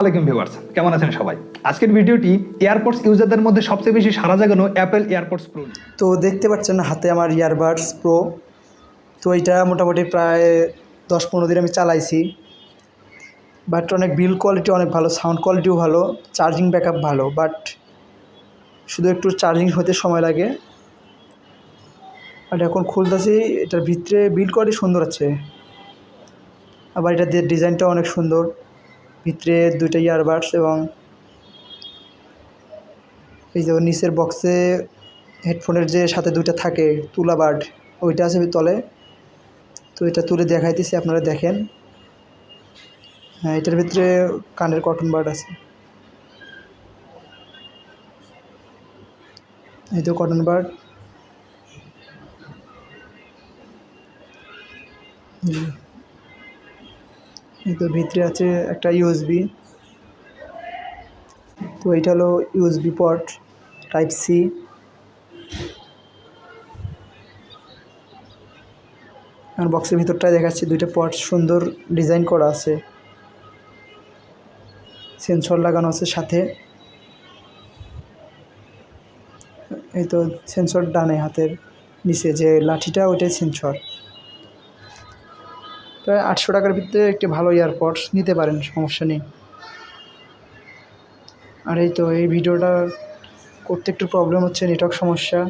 আসসালামাইকুম ভিউয়ার্স, কেমন আছেন সবাই? আজকের ভিডিওটি এয়ারপডস ইউজারদের মধ্যে সবচেয়ে বেশি সাড়া জাগানো অ্যাপেল এয়ারপডস প্রো। তো দেখতে পাচ্ছেন হাতে আমার ইয়ারবাডস প্রো। তো এটা মোটামুটি প্রায় 10-15 দিন আমি চালাইছি, বাট অনেক বিল্ড কোয়ালিটি অনেক ভালো, সাউন্ড কোয়ালিটিও ভালো, চার্জিং ব্যাকআপ ভালো, বাট শুধু একটু চার্জিং হতে সময় লাগে। আর এখন খুলতেছি, এটার ভিতরে বিল্ড কোয়ালিটি সুন্দর আছে, আবার এটা ডিজাইনটাও অনেক সুন্দর। ভিতরে দুইটা ইয়ারবাডস এবং এই যে নিচের বক্সে হেডফোনের যে সাথে দুইটা থাকে তুলা বাড, ওইটা আছে তলে। তো এটা তুলে দেখাইতেছি, আপনারা দেখেন। হ্যাঁ, এটার ভিতরে কানের কটন বাড আছে, এই তো কটন বাড। এই তো ভিতরে আছে একটা ইউএসবি। তো এইটা হলো ইউএসবি পোর্ট টাইপ সি। আর বক্সের ভিতরটায় দেখাচ্ছি, দুইটা পোর্ট সুন্দর ডিজাইন করা আছে, সেন্সর লাগানো আছে সাথে। এই তো সেন্সর ডানে হাতের নিচে যে লাঠিটা, ওইটাই সেন্সর। প্রায় 800 টাকার ভিতরে একটি ভালো ইয়ারপডস নিতে পারেন, সমস্যা নেই। আর এই তো এই ভিডিওটা করতে একটু প্রবলেম হচ্ছে, নেটওয়ার্ক সমস্যা।